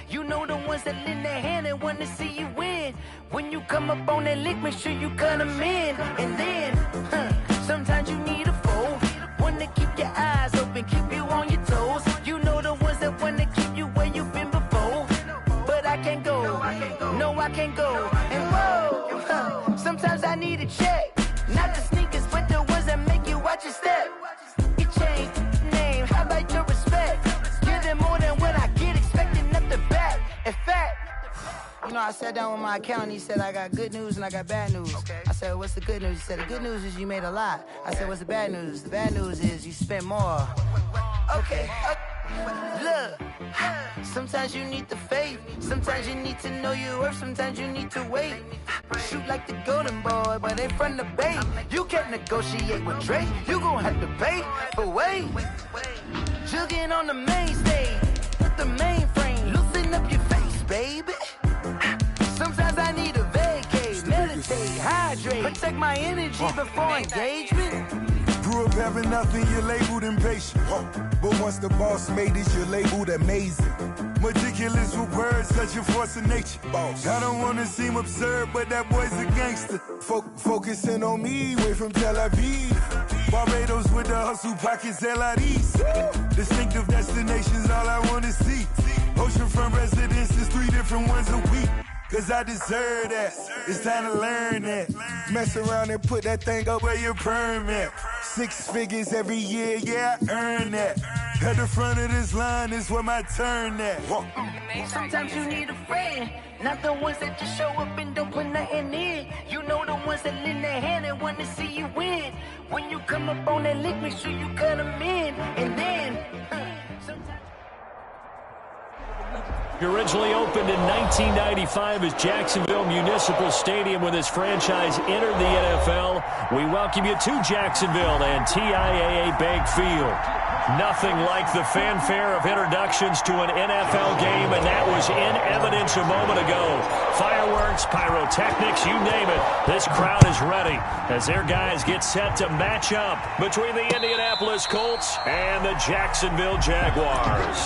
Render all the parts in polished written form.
You know the ones that lend their hand and want to see you win. When you come up on that lick, make sure you cut them in. And then, sometimes you need a foe. One to keep your eyes open, keep you on your toes. You know the ones that want to keep you where you've been before. But I can't go, no I can't go. And whoa, sometimes I need a check. Not the sneakers, but the ones that make you watch your step. You change name, how about your respect? Give them more than what I get, expecting up the back. In fact, you know, I sat down with my accountant. He said, I got good news and I got bad news. Okay. I said, what's the good news? He said, the good news is you made a lot. I said, what's the bad news? The bad news is you spent more. Okay. Look, sometimes you need the faith. Sometimes you need to know your worth. Sometimes you need to wait. Shoot like the golden boy, but in front of the bait. You can't negotiate with Drake. You gon' have to pay. But wait, jugging on the main stage with the mainframe. Loosen up your face, baby. Sometimes I need a vacate, meditate, hydrate, protect my energy before engagement. Grew up having nothing, you're labeled impatient. But once the boss made it, you're labeled amazing. Meticulous with words, such a force of nature. I don't wanna seem absurd, but that boy's a gangster. Focusing on me, way from Tel Aviv. Barbados with the hustle pockets, LIDs. Distinctive destinations, all I wanna see. Oceanfront residences, 3 different ones a week. Cause I deserve that, it's time to learn that. Mess around and put that thing up where your permit. 6 figures every year, yeah, I earn that. At the front of this line is where my turn at. Sometimes you need a friend, not the ones that just show up and don't put nothing in. You know the ones that lend their hand and want to see you win. When you come up on that lick, make sure you cut them in. And then, sometimes... Originally opened in 1995 as Jacksonville Municipal Stadium when this franchise entered the NFL. We welcome you to Jacksonville and TIAA Bank Field. Nothing like the fanfare of introductions to an NFL game, and that was in evidence a moment ago. Fireworks, pyrotechnics, you name it. This crowd is ready as their guys get set to match up between the Indianapolis Colts and the Jacksonville Jaguars.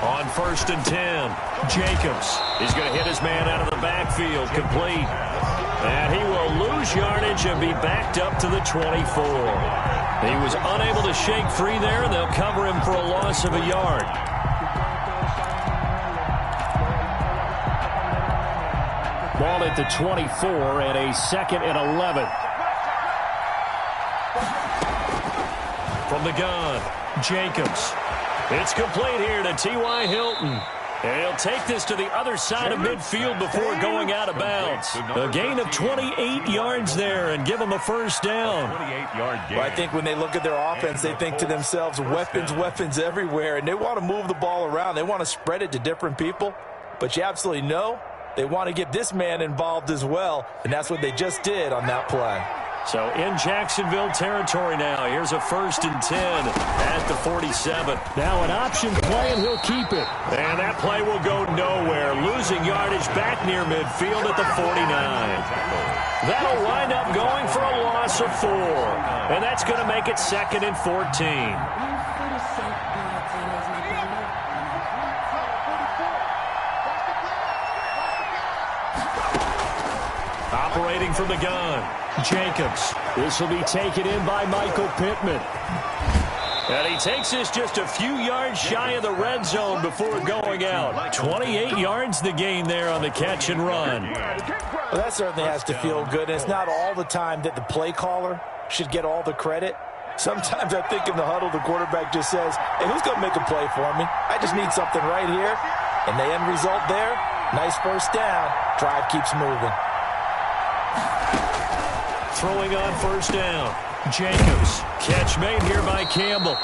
On 1st and 10, Jacobs is going to hit his man out of the backfield, complete. And he will lose yardage and be backed up to the 24. He was unable to shake free there, and they'll cover him for a loss of a yard. Ball at the 24 and a 2nd and 11. From the gun, Jacobs. It's complete here to T.Y. Hilton. And he'll take this to the other side of midfield before going out of bounds. A gain of 28 yards there and give them a first down. Well, I think when they look at their offense, they think to themselves, weapons everywhere, and they want to move the ball around. They want to spread it to different people. But you absolutely know they want to get this man involved as well, and that's what they just did on that play. So in Jacksonville territory now. Here's a 1st and 10 at the 47. Now an option play, and he'll keep it. And that play will go nowhere. Losing yardage back near midfield at the 49. That'll wind up going for a loss of 4. And that's going to make it 2nd and 14. Operating from the gun, Jacobs. This will be taken in by Michael Pittman. And he takes this just a few yards shy of the red zone before going out. 28 yards the gain there on the catch and run. Well, that certainly has to feel good. And it's not all the time that the play caller should get all the credit. Sometimes I think in the huddle, the quarterback just says, hey, who's going to make a play for me? I just need something right here. And the end result there, nice first down. Drive keeps moving. Throwing on 1st down, Jacobs. Catch made here by Campbell.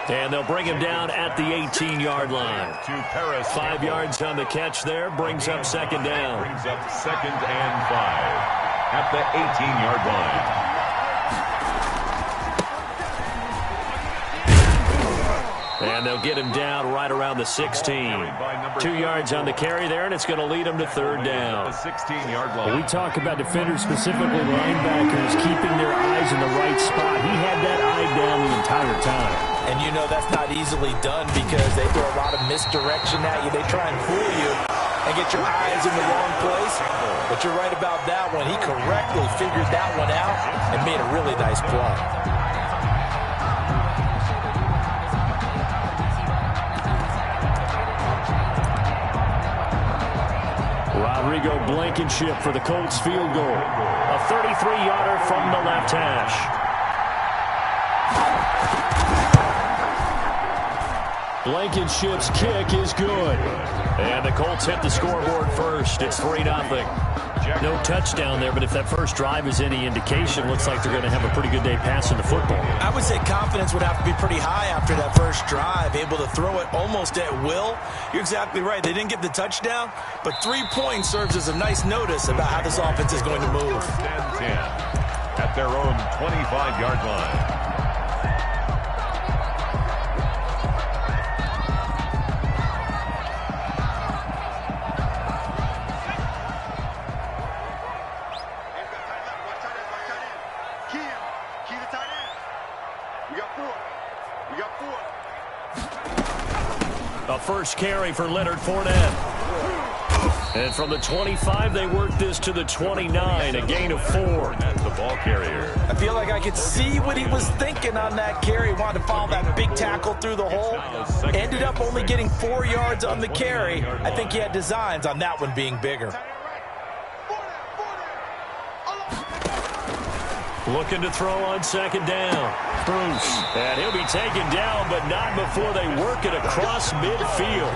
And they'll bring him down at the 18-yard line. 5 yards on the catch there. Brings up 2nd down. Brings up 2nd and 5. at the 18-yard line. And they'll get him down right around the 16. 2 yards on the carry there, and it's going to lead him to third down. The 16-yard line. We talk about defenders, specifically linebackers, keeping their eyes in the right spot. He had that eye down the entire time. And you know that's not easily done because they throw a lot of misdirection at you. They try and fool you and get your eyes in the wrong place. But you're right about that one. He correctly figured that one out and made a really nice play. Rodrigo Blankenship for the Colts field goal. A 33-yarder from the left hash. Blankenship's kick is good. And the Colts hit the scoreboard first. It's 3-0. No touchdown there, but if that first drive is any indication, looks like they're going to have a pretty good day passing the football. I would say confidence would have to be pretty high after that first drive, able to throw it almost at will. You're exactly right. They didn't get the touchdown, but 3 points serves as a nice notice about how this offense is going to move. 10-10 at their own 25-yard line. A first carry for Leonard Fournette. And from the 25, they work this to the 29, a gain of 4. That's the ball carrier. I feel like I could see what he was thinking on that carry. He wanted to follow that big tackle through the hole. Ended up only getting 4 yards on the carry. I think he had designs on that one being bigger. Looking to throw on second down. Bruce. And he'll be taken down, but not before they work it across midfield.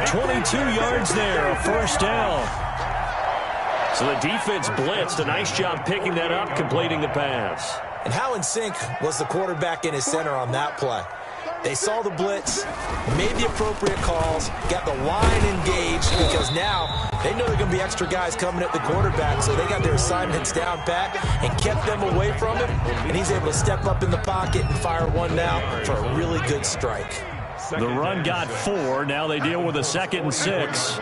22 yards there, a first down. So the defense blitzed. A nice job picking that up, completing the pass. And how in sync was the quarterback in his center on that play? They saw the blitz, made the appropriate calls, got the line engaged because now they know there are going to be extra guys coming at the quarterback, so they got their assignments down pat and kept them away from him, and he's able to step up in the pocket and fire one now for a really good strike. The run got 4. Now they deal with a 2nd and 6.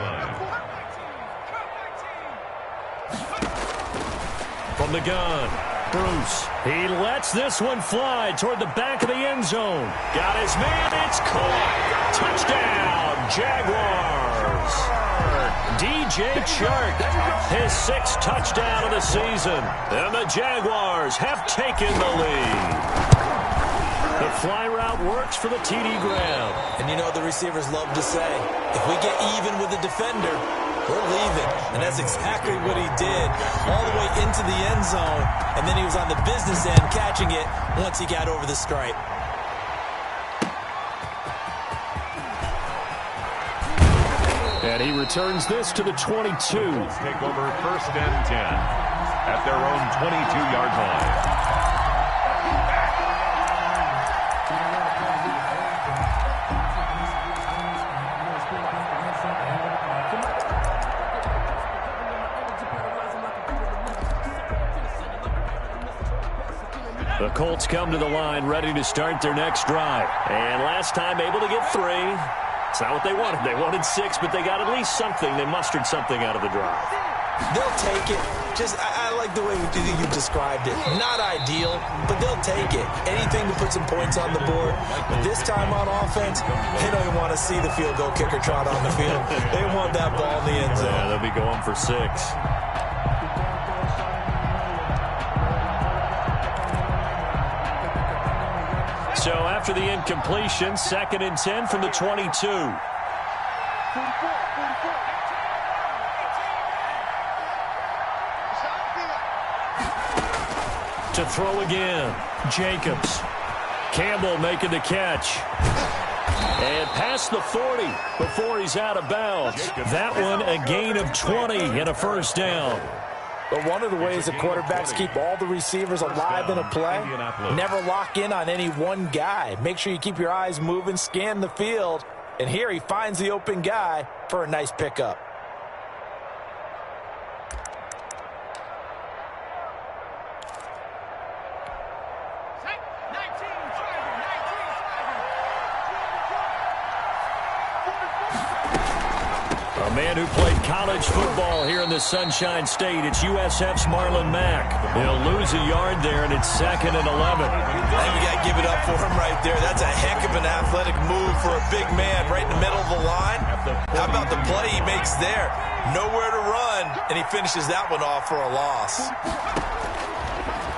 From the gun. Bruce, he lets this one fly toward the back of the end zone. Got his man, it's caught. Touchdown, Jaguars. DJ Chark, his 6th touchdown of the season. And the Jaguars have taken the lead. The fly route works for the TD Graham. And you know the receivers love to say, if we get even with the defender, we're leaving. And that's exactly what he did. All the way into the end zone. And then he was on the business end catching it once he got over the stripe. And he returns this to the 22. Take over 1st and 10 at their own 22-yard line. The Colts come to the line ready to start their next drive. And last time able to get 3. It's not what they wanted. They wanted 6, but they got at least something. They mustered something out of the drive. They'll take it. I like the way you described it. Not ideal, but they'll take it. Anything to put some points on the board. But this time on offense, they don't even want to see the field goal kicker trot on the field. They want that ball in the end zone. Yeah, they'll be going for 6. So after the incompletion, 2nd and 10 from the 22. To throw again, Jacobs. Campbell making the catch. And past the 40 before he's out of bounds. That one a gain of 20 and a first down. But one of the ways the quarterbacks keep all the receivers alive in a play, never lock in on any one guy. Make sure you keep your eyes moving, scan the field. And here he finds the open guy for a nice pickup. A man who played college football here in the Sunshine State. It's USF's Marlon Mack. He'll lose a yard there, and it's 2nd and 11. I think we got to give it up for him right there. That's a heck of an athletic move for a big man right in the middle of the line. How about the play he makes there? Nowhere to run, and he finishes that one off for a loss.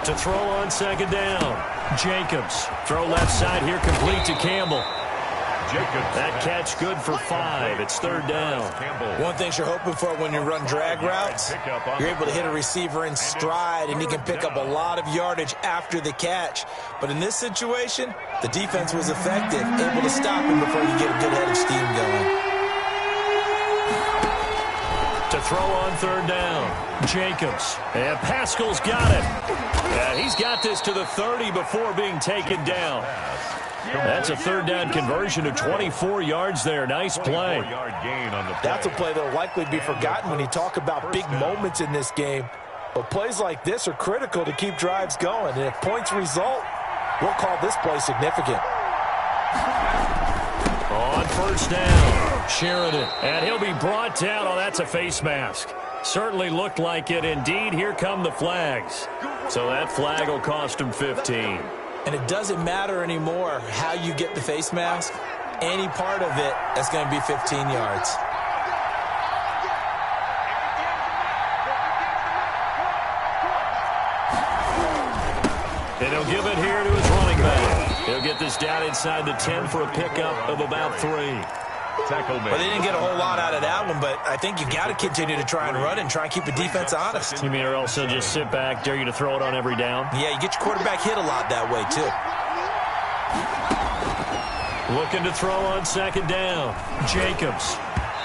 To throw on 2nd down, Jacobs. Throw left side here, complete to Campbell. That catch good for 5. It's 3rd down. One thing you're hoping for when you run drag routes, you're able to hit a receiver in stride, and he can pick up a lot of yardage after the catch. But in this situation, the defense was effective, able to stop him before you get a good head of steam going. To throw on 3rd down, Jacobs. And Pascal's got it. Yeah, he's got this to the 30 before being taken down. That's a 3rd down conversion of 24 yards there. Nice play. That's a play that will likely be forgotten when you talk about big moments in this game. But plays like this are critical to keep drives going. And if points result, we'll call this play significant. On 1st down, Sheridan. And he'll be brought down. Oh, that's a face mask. Certainly looked like it. Indeed, here come the flags. So that flag will cost him 15. And it doesn't matter anymore how you get the face mask. Any part of it is going to be 15 yards. And he'll give it here to his running back. He'll get this down inside the 10 for a pickup of about 3. Well, they didn't get a whole lot out of that one, but I think you got to continue to try and run and try and keep the defense honest. You mean or else they'll just sit back, dare you to throw it on every down? Yeah, you get your quarterback hit a lot that way, too. Looking to throw on 2nd down. Jacobs.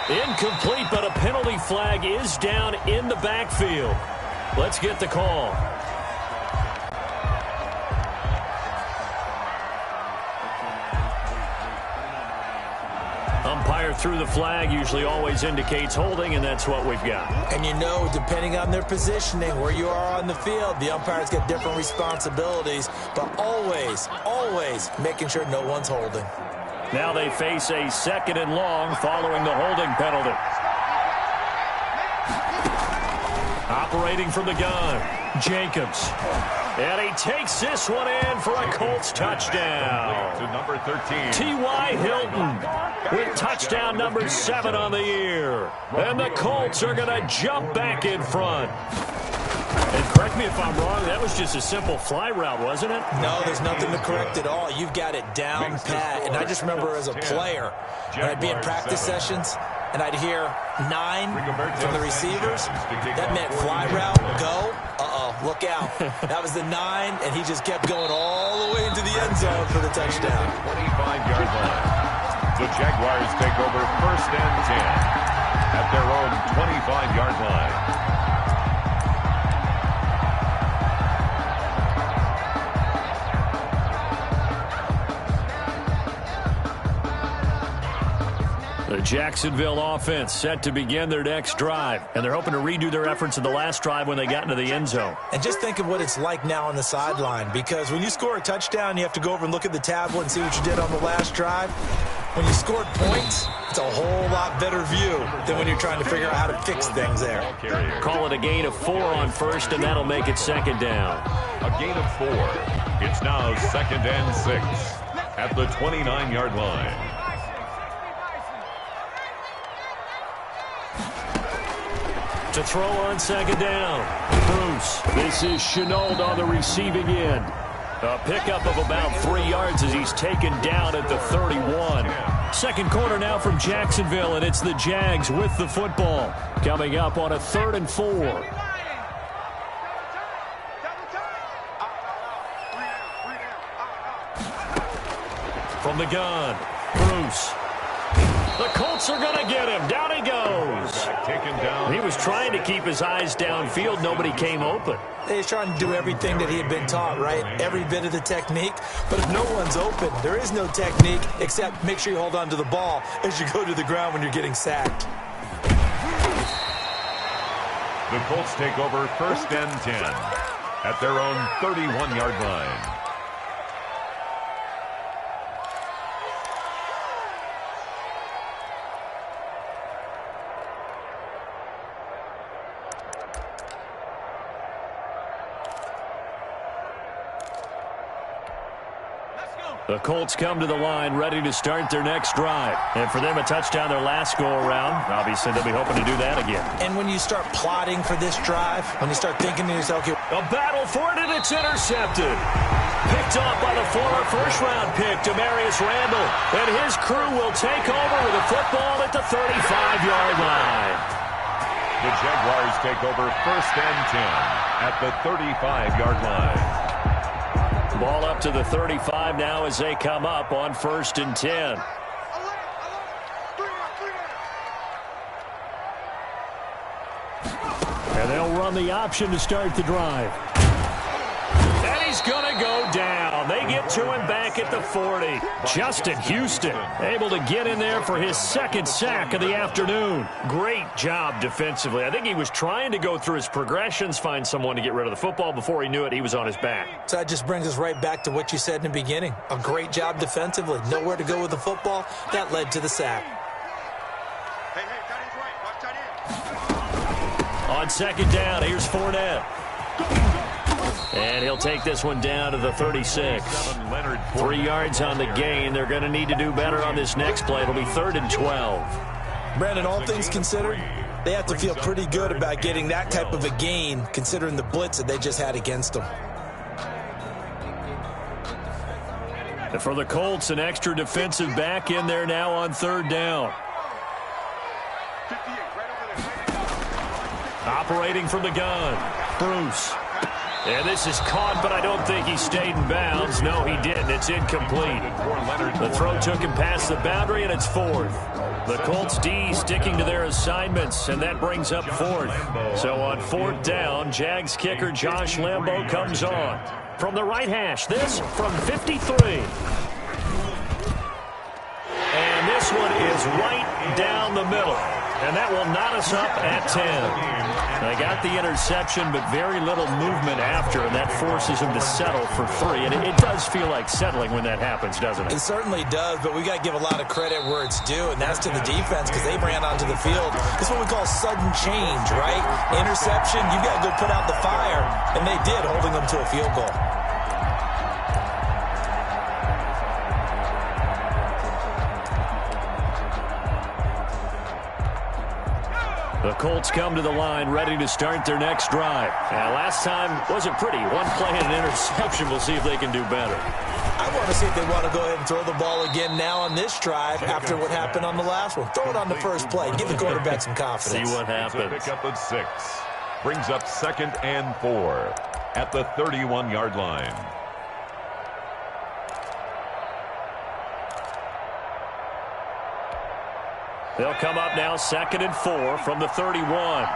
Incomplete, but a penalty flag is down in the backfield. Let's get the call. Umpire threw the flag, usually always indicates holding, and that's what we've got. And you know, depending on their positioning, where you are on the field, the umpires get different responsibilities, but always, always making sure no one's holding. Now they face a 2nd and long following the holding penalty. Operating from the gun, Jacobs. And he takes this one in for a Colts touchdown. To number 13. T.Y. Hilton with touchdown number 7 on the year. And the Colts are going to jump back in front. And correct me if I'm wrong, that was just a simple fly route, wasn't it? No, there's nothing to correct at all. You've got it down pat. And I just remember as a player, when I'd be in practice sessions, and I'd hear 9 from the receivers, that meant fly route, go. Look out. That was the 9, and he just kept going all the way into the end zone for the touchdown. 25-yard line. The Jaguars take over 1st and 10 at their own 25-yard line. The Jacksonville offense set to begin their next drive, and they're hoping to redo their efforts in the last drive when they got into the end zone. And just think of what it's like now on the sideline, because when you score a touchdown, you have to go over and look at the tablet and see what you did on the last drive. When you scored points, it's a whole lot better view than when you're trying to figure out how to fix things there. Call it a gain of 4 on 1st, and that'll make it 2nd down. A gain of 4. It's now 2nd and 6 at the 29-yard line. To throw on 2nd down, Bruce. This is Chenault on the receiving end. A pickup of about 3 yards as he's taken down at the 31. 2nd quarter now from Jacksonville, and it's the Jags with the football. Coming up on a 3rd and 4. From the gun, Bruce. The Colts are going to get him. Down he goes. Taken down. He was trying to keep his eyes downfield. Nobody came open. He's trying to do everything that he had been taught, right? Every bit of the technique. But if no one's open, there is no technique except make sure you hold on to the ball as you go to the ground when you're getting sacked. The Colts take over 1st and 10 at their own 31-yard line. The Colts come to the line ready to start their next drive. And for them, a touchdown their last go-around. Obviously, they'll be hoping to do that again. And when you start plotting for this drive, when you start thinking to yourself, okay, a battle for it, and it's intercepted. Picked off by the former first-round pick, Demarius Randall. And his crew will take over with a football at the 35-yard line. The Jaguars take over 1st and 10 at the 35-yard line. Ball up to the 35 now as they come up on 1st and 10. And they'll run the option to start the drive. And he's going to go down. They get to him back at the 40. Justin Houston able to get in there for his 2nd sack of the afternoon. Great job defensively. I think he was trying to go through his progressions, find someone to get rid of the football. Before he knew it, he was on his back. So that just brings us right back to what you said in the beginning. A great job defensively. Nowhere to go with the football. That led to the sack. On 2nd down, here's Fournette. And he'll take this one down to the 36. 3 yards on the gain. They're going to need to do better on this next play. It'll be 3rd and 12. Brandon, all things considered, they have to feel pretty good about getting that type of a gain, considering the blitz that they just had against them. And for the Colts, an extra defensive back in there now on 3rd down. Operating from the gun, Bruce. And this is caught, but I don't think he stayed in bounds. No, he didn't. It's incomplete. The throw took him past the boundary, and it's 4th. The Colts D sticking to their assignments, and that brings up 4th. So on 4th down, Jags kicker Josh Lambo comes on. From the right hash, this from 53. And this one is right down the middle. And that will knot us up at 10. They got the interception, but very little movement after, and that forces them to settle for 3. And it does feel like settling when that happens, doesn't it? It certainly does, but we got to give a lot of credit where it's due, and that's to the defense because they ran onto the field. It's what we call sudden change, right? Interception, you got to go put out the fire, and they did, holding them to a field goal. The Colts come to the line ready to start their next drive. And last time wasn't pretty. 1 play and an interception. We'll see if they can do better. I want to see if they want to go ahead and throw the ball again now on this drive after what happened on the last one. Throw it on the first play. Give the quarterback some confidence. See what happens. Pick up at 6. Brings up 2nd and 4 at the 31-yard line. They'll come up now 2nd and 4 from the 31.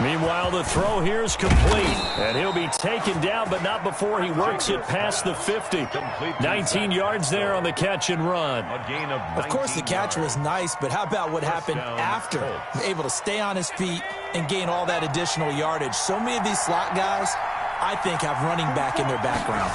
Meanwhile, the throw here is complete. And he'll be taken down, but not before he works it past the 50. 19 yards there on the catch and run. Of course, the catch was nice, but how about what happened after? Able to stay on his feet and gain all that additional yardage. So many of these slot guys, I think, have running back in their background.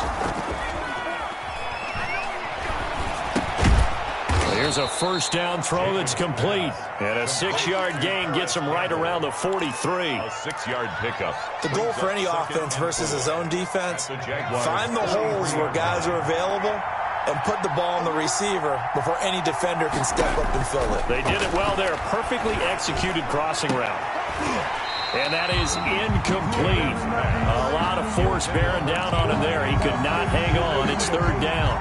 Here's a first down throw that's complete. And a 6-yard gain gets him right around the 43. A 6-yard pickup. The goal for any offense versus his own defense, find the holes where guys are available and put the ball on the receiver before any defender can step up and fill it. They did it well there. Perfectly executed crossing route. And that is incomplete. A lot of force bearing down on him there. He could not hang on. It's 3rd down.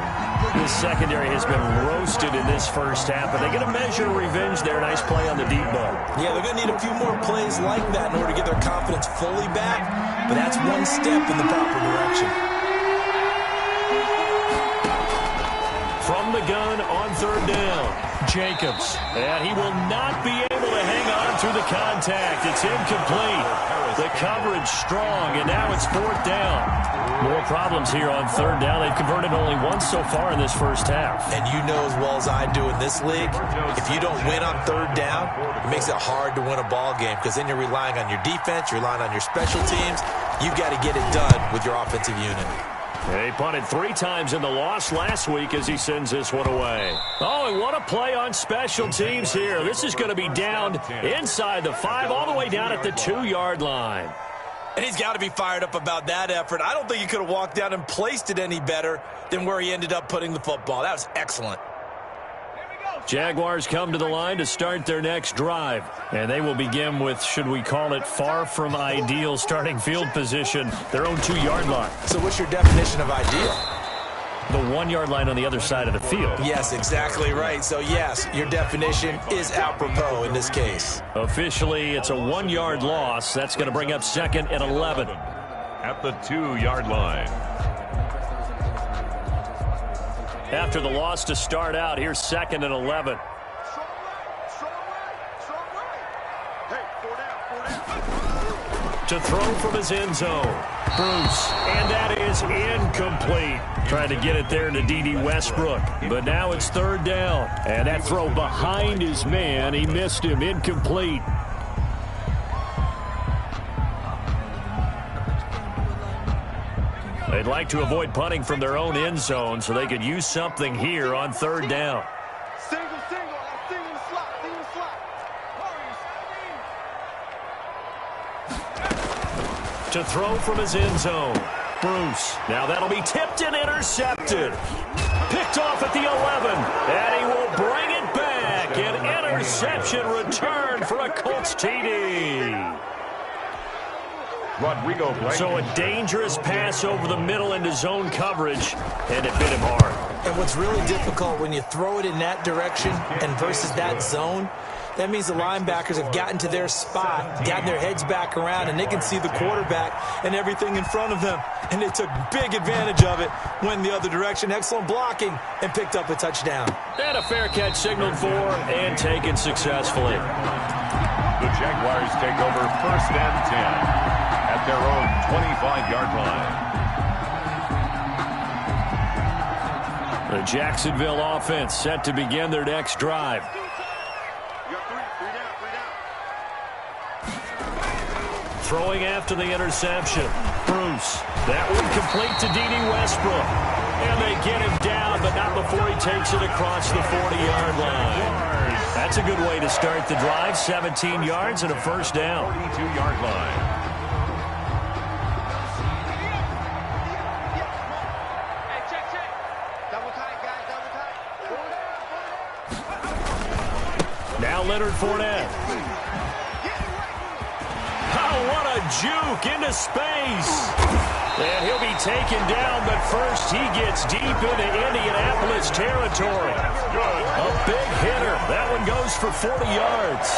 This secondary has been roasted in this first half, but they get a measure of revenge there. Nice play on the deep ball. Yeah, they're going to need a few more plays like that in order to get their confidence fully back, but that's one step in the proper direction. From the gun on 3rd down, Jacobs. And he will not be able to hang on through the contact. It's incomplete. The coverage strong, and now it's 4th down. More problems here on 3rd down. They've converted only once so far in this first half. And you know as well as I do in this league, if you don't win on 3rd down, it makes it hard to win a ball game because then you're relying on your defense, you're relying on your special teams. You've got to get it done with your offensive unit. He punted 3 times in the loss last week as he sends this one away. Oh, and what a play on special teams here. This is going to be down inside the 5 all the way down at the 2-yard line. And he's got to be fired up about that effort. I don't think he could have walked down and placed it any better than where he ended up putting the football. That was excellent. Jaguars come to the line to start their next drive. And they will begin with, should we call it, far from ideal starting field position, their own 2-yard line. So what's your definition of ideal? The 1-yard line on the other side of the field. Yes, exactly right. So, yes, your definition is apropos in this case. Officially, it's a 1-yard loss. That's going to bring up 2nd and 11. At the 2-yard line. After the loss to start out, here's 2nd and 11. To throw from his end zone. Bruce, and that is incomplete. Trying to get it there to D.D. Westbrook. But now it's 3rd down. And that throw behind his man, he missed him. Incomplete. They'd like to avoid punting from their own end zone so they could use something here on 3rd down. To throw from his end zone. Bruce. Now that'll be tipped and intercepted. Picked off at the 11. And he will bring it back. An interception return for a Colts TD. Rodrigo Blank. So a dangerous pass over the middle into zone coverage, and it bit him hard. And what's really difficult when you throw it in that direction and versus that zone, that means the linebackers have gotten to their spot, gotten their heads back around, and they can see the quarterback and everything in front of them. And they took big advantage of it, went the other direction, excellent blocking, and picked up a touchdown. And a fair catch signaled for and taken successfully. The Jaguars take over 1st and 10 at their own 25-yard line. The Jacksonville offense set to begin their next drive. Throwing after the interception. Bruce. That one complete to D.D. Westbrook. And they get him down, but not before he takes it across the 40-yard line. That's a good way to start the drive. 17 yards and a 1st down. 42-yard line. Now Leonard Fournette. Oh, what a juke into space. And he'll be taken down, but first he gets deep into Indianapolis territory. A big hitter. That one goes for 40 yards.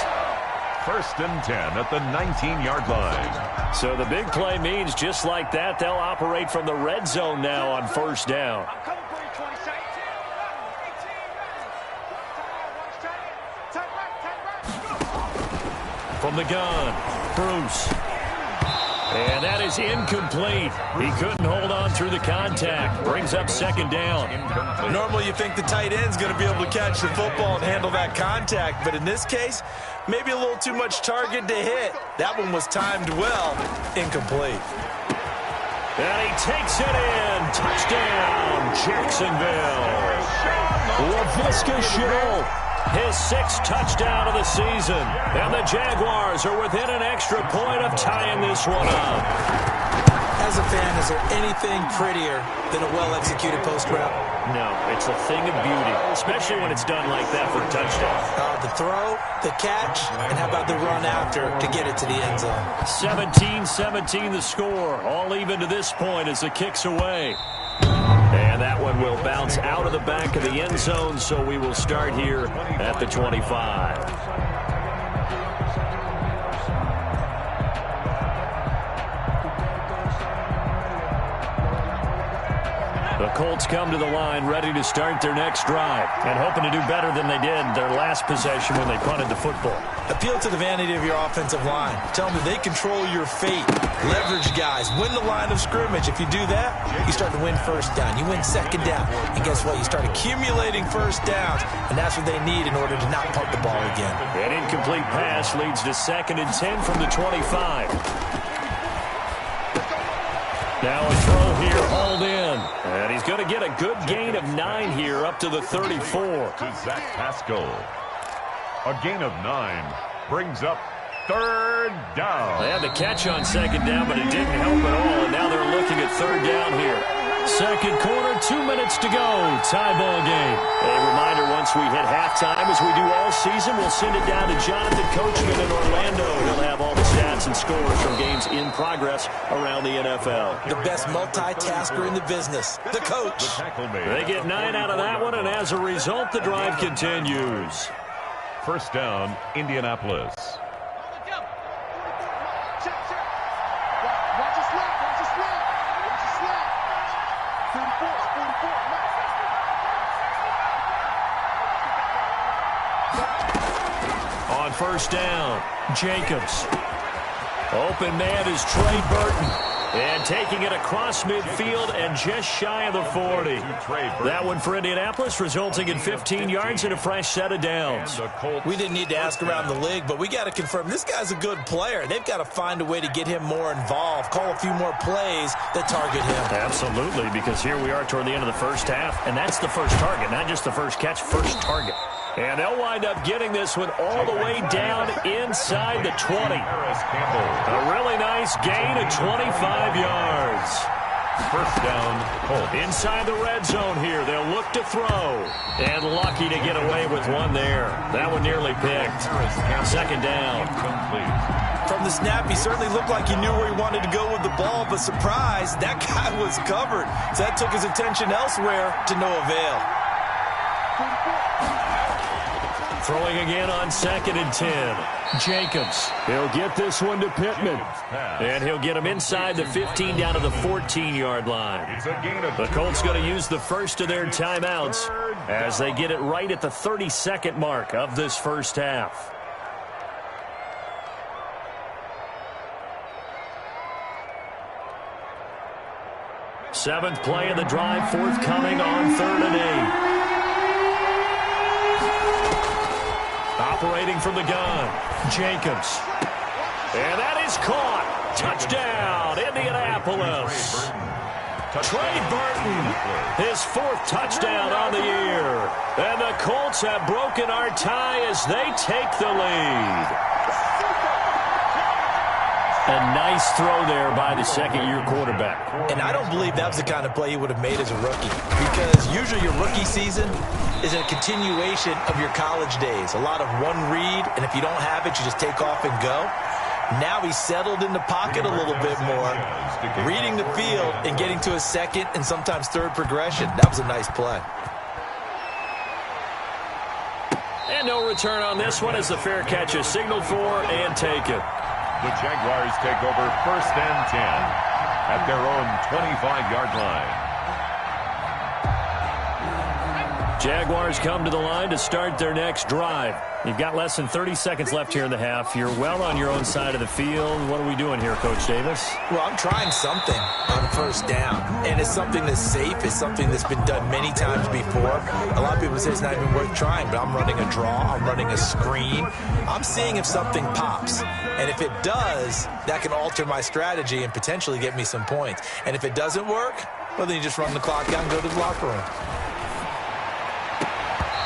1st and 10 at the 19-yard line. So the big play means just like that, they'll operate from the red zone now on 1st down. From the gun, Bruce. And that is incomplete. He couldn't hold on through the contact. Brings up 2nd down. Normally you think the tight end's going to be able to catch the football and handle that contact, but in this case, maybe a little too much target to hit. That one was timed well. Incomplete. And he takes it in. Touchdown, Jacksonville. LaVisca Chenault. His 6th touchdown of the season. And the Jaguars are within an extra point of tying this one up. As a fan, is there anything prettier than a well-executed post route? No, it's a thing of beauty, especially when it's done like that for a touchdown. The throw, the catch, and how about the run after to get it to the end zone? 17-17 the score. All even to this point as the kick's away. And that one will bounce out of the back of the end zone, so we will start here at the 25. The Colts come to the line ready to start their next drive and hoping to do better than they did their last possession when they punted the football. Appeal to the vanity of your offensive line. Tell them they control your fate. Leverage guys. Win the line of scrimmage. If you do that, you start to win 1st down. You win 2nd down. And guess what? You start accumulating 1st downs. And that's what they need in order to not punt the ball again. An incomplete pass leads to 2nd and 10 from the 25. Now a throw here, hauled in. run. And he's going to get a good gain of 9 here up to the 34. To Zach Pascal. A gain of 9 brings up third down. They had the catch on second down, but it didn't help at all. And now they're looking at third down here. Second quarter, 2 minutes to go. Tie ball game. A reminder, once we hit halftime, as we do all season, we'll send it down to Jonathan Coachman in Orlando. He'll have all the stats and scores from games in progress around the NFL. The best multitasker in the business, the coach. They get 9 out of that one, and as a result, the drive continues. First down, Indianapolis. On first down, Jacobs. Open man is Trey Burton. And taking it across midfield and just shy of the 40. That one for Indianapolis, resulting in 15 yards and a fresh set of downs. We didn't need to ask around the league, but we got to confirm this guy's a good player. They've got to find a way to get him more involved, call a few more plays that target him. Absolutely, because here we are toward the end of the first half, and that's the first target, not just the first catch, first target. And they'll wind up getting this one all the way down inside the 20. A really nice gain of 25 yards. First down, Colts. Inside the red zone here. They'll look to throw. And lucky to get away with one there. That one nearly picked. Second down. From the snap, he certainly looked like he knew where he wanted to go with the ball, but surprise, that guy was covered. So that took his attention elsewhere to no avail. Throwing again on 2nd and 10. Jacobs. He'll get this one to Pittman. And he'll get him inside the 15 down to the 14-yard line. The Colts going to use the first of their timeouts as they get it right at the 32nd mark of this first half. Seventh play of the drive forthcoming on 3rd and 8. Operating from the gun, Jacobs. And that is caught. Touchdown, Indianapolis. Trey Burton, his 4th touchdown on the year. And the Colts have broken our tie as they take the lead. A nice throw there by the second-year quarterback. And I don't believe that was the kind of play he would have made as a rookie, because usually your rookie season is a continuation of your college days. A lot of one read, and if you don't have it, you just take off and go. Now he's settled in the pocket a little bit more, reading the field and getting to a second and sometimes third progression. That was a nice play. And no return on this one as the fair catch is signaled for and taken. The Jaguars take over first and 10 at their own 25-yard line. Jaguars come to the line to start their next drive. You've got less than 30 seconds left here in the half. You're well on your own side of the field. What are we doing here, Coach Davis? Well, I'm trying something on first down, and it's something that's safe. It's something that's been done many times before. A lot of people say it's not even worth trying, but I'm running a draw. I'm running a screen. I'm seeing if something pops, and if it does, that can alter my strategy and potentially get me some points. And if it doesn't work, well, then you just run the clock out and go to the locker room.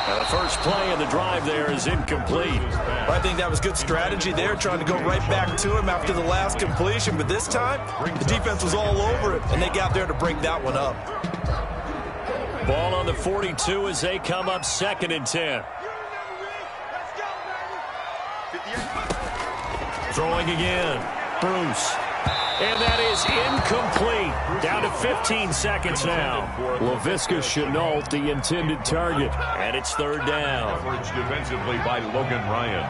Now the first play of the drive there is incomplete. I think that was good strategy there, trying to go right back to him after the last completion. But this time, the defense was all over it, and they got there to break that one up. Ball on the 42 as they come up 2nd and 10. Throwing again, Bruce. And that is incomplete. Down to 15 seconds now. Laviska Shenault, the intended target. And it's 3rd down. Coverage defensively by Logan Ryan.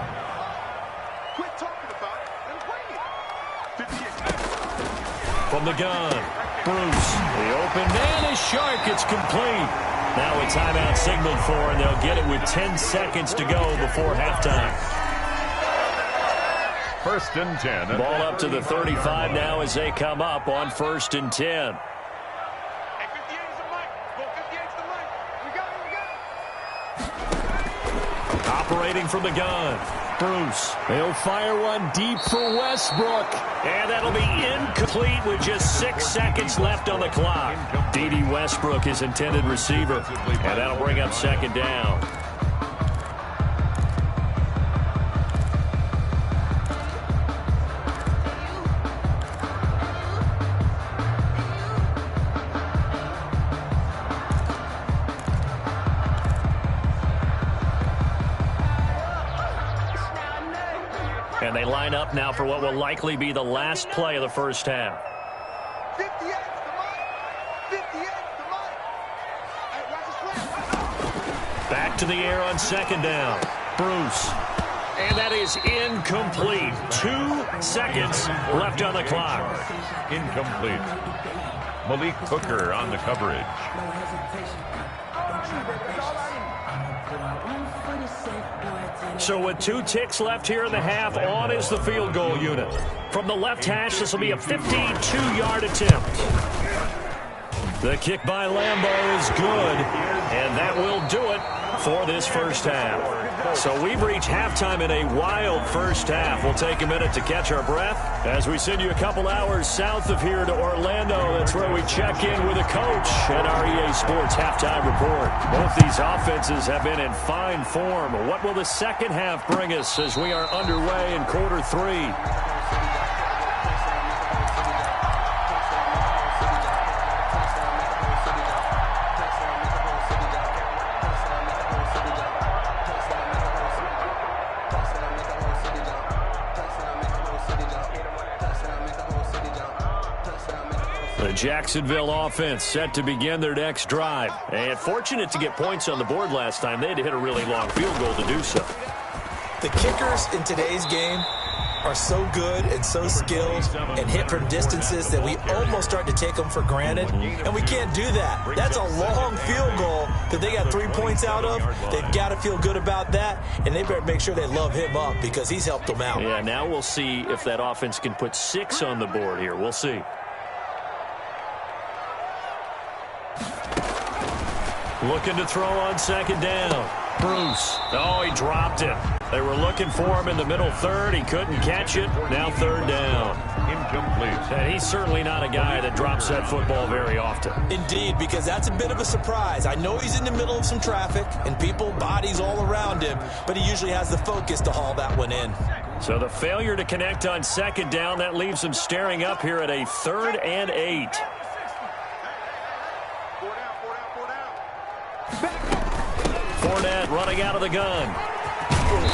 Quit talking about it and play it. From the gun, Bruce. The open man is sharp. It's complete. Now a timeout signaled for, and they'll get it with 10 seconds to go before halftime. First and 10. Ball up to the 35 now as they come up on 1st and 10. Hey, 58's the mic. Go 58's the mic. We got it. Operating from the gun, Bruce. He'll fire one deep for Westbrook. And that'll be incomplete with just 6 seconds left on the clock. D.D. Westbrook, his intended receiver. And that'll bring up second down. And they line up now for what will likely be the last play of the first half. 58 to Mike. 58 to Mike. Hey, watch his flag. Back to the air on second down. Bruce. And that is incomplete. 2 seconds left on the clock. Incomplete. Malik Hooker on the coverage. So with 2 ticks left here in the half, on is the field goal unit. From the left hash, this will be a 52-yard attempt. The kick by Lambeau is good, and that will do it for this first half. So we've reached halftime in a wild first half. We'll take a minute to catch our breath as we send you a couple hours south of here to Orlando. That's where we check in with a coach at our EA Sports Halftime Report. Both these offenses have been in fine form. What will the second half bring us as we are underway in quarter 3? The Jacksonville offense set to begin their next drive. And fortunate to get points on the board last time. They had to hit a really long field goal to do so. The kickers in today's game are so good and so skilled and hit from distances that we almost start to take them for granted. And we can't do that. That's a long field goal that they got 3 points out of. They've got to feel good about that. And they better make sure they love him up because he's helped them out. Yeah, now we'll see if that offense can put 6 on the board here. We'll see. Looking to throw on second down. Bruce. Oh, he dropped it. They were looking for him in the middle third. He couldn't catch it. Now third down. Incomplete. And he's certainly not a guy that drops that football very often. Indeed, because that's a bit of a surprise. I know he's in the middle of some traffic and people, bodies all around him, but he usually has the focus to haul that one in. So the failure to connect on second down, that leaves him staring up here at a 3rd and 8. Fournette running out of the gun.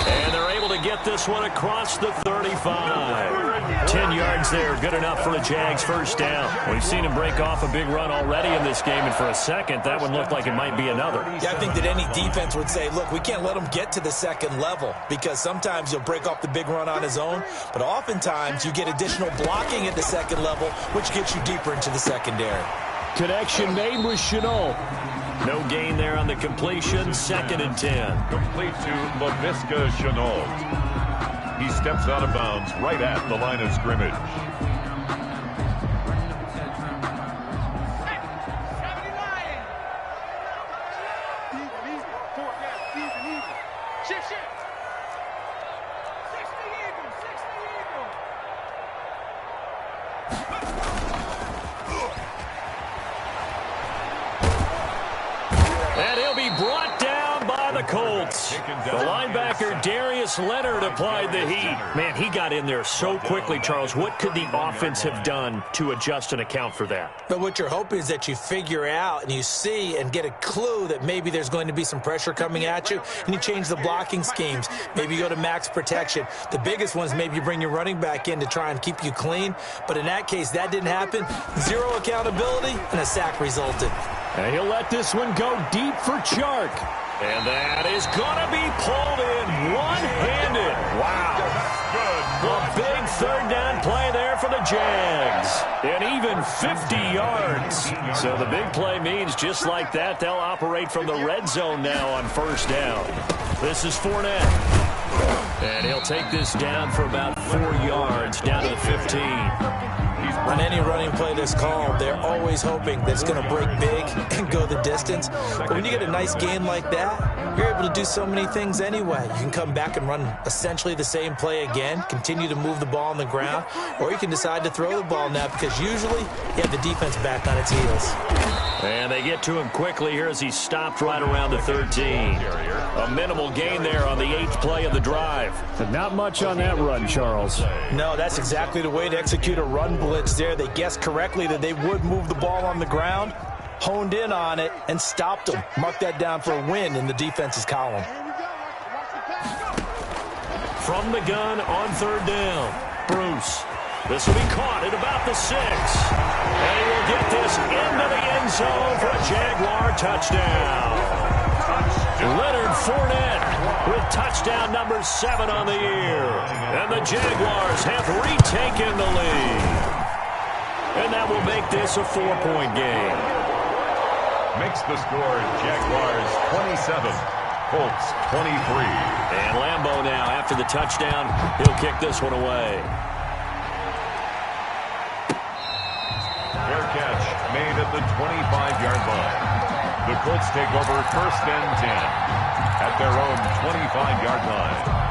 And they're able to get this one across the 35. 10 yards there, good enough for a Jags first down. We've seen him break off a big run already in this game, and for a second, that one looked like it might be another. Yeah, I think that any defense would say, look, we can't let him get to the second level because sometimes he'll break off the big run on his own, but oftentimes you get additional blocking at the second level, which gets you deeper into the secondary. Connection made with Chenault. No gain there on the completion. 2nd and 10. Complete to LaVisca Chenault. He steps out of bounds right at the line of scrimmage. And he'll be brought down by the Colts. The linebacker Darius Leonard applied the heat. Man, he got in there so quickly, Charles. What could the offense have done to adjust and account for that? But what you're hoping is that you figure out and you see and get a clue that maybe there's going to be some pressure coming at you, and you change the blocking schemes. Maybe you go to max protection. The biggest one is maybe you bring your running back in to try and keep you clean. But in that case, that didn't happen. 0 accountability, and a sack resulted. And he'll let this one go deep for Chark. And that is going to be pulled in one-handed. Wow. A big 3rd down play there for the Jags. And even 50 yards. So the big play means just like that, they'll operate from the red zone now on 1st down. This is Fournette. And he'll take this down for about 4 yards, down to the 15. On any running play that's called, they're always hoping that it's going to break big and go the distance. But when you get a nice gain like that, you're able to do so many things anyway. You can come back and run essentially the same play again, continue to move the ball on the ground, or you can decide to throw the ball now because usually you have the defense back on its heels. And they get to him quickly here as he stopped right around the 13. A minimal gain there on the 8th play of the drive. But not much on that run, Charles. No, that's exactly the way to execute a run blitz there. They guessed correctly that they would move the ball on the ground, honed in on it, and stopped them. Mark that down for a win in the defense's column. From the gun on 3rd down, Bruce. This will be caught at about the 6. And he will get this into the end zone for a Jaguar touchdown. Leonard Fournette with touchdown number 7 on the year. And the Jaguars have retaken the lead. And that will make this a 4-point game. Makes the score Jaguars 27, Colts 23. And Lambeau now, after the touchdown, he'll kick this one away. Fair catch made at the 25-yard line. The Colts take over 1st and 10 at their own 25-yard line.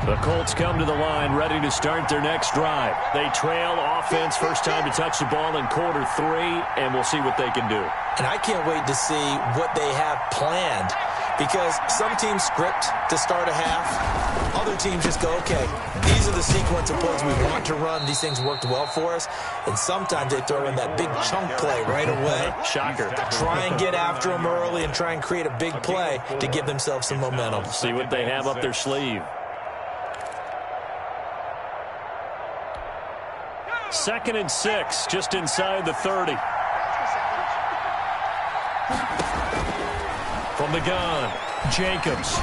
The Colts come to the line ready to start their next drive. They trail offense, first time to touch the ball in quarter 3, and we'll see what they can do. And I can't wait to see what they have planned, because some teams script to start a half. Other teams just go, okay, these are the sequence of plays we want to run. These things worked well for us. And sometimes they throw in that big chunk play right away. Shocker. Try and get after them early and try and create a big play to give themselves some momentum. See what they have up their sleeve. 2nd and 6, just inside the 30. From the gun, Jacobs.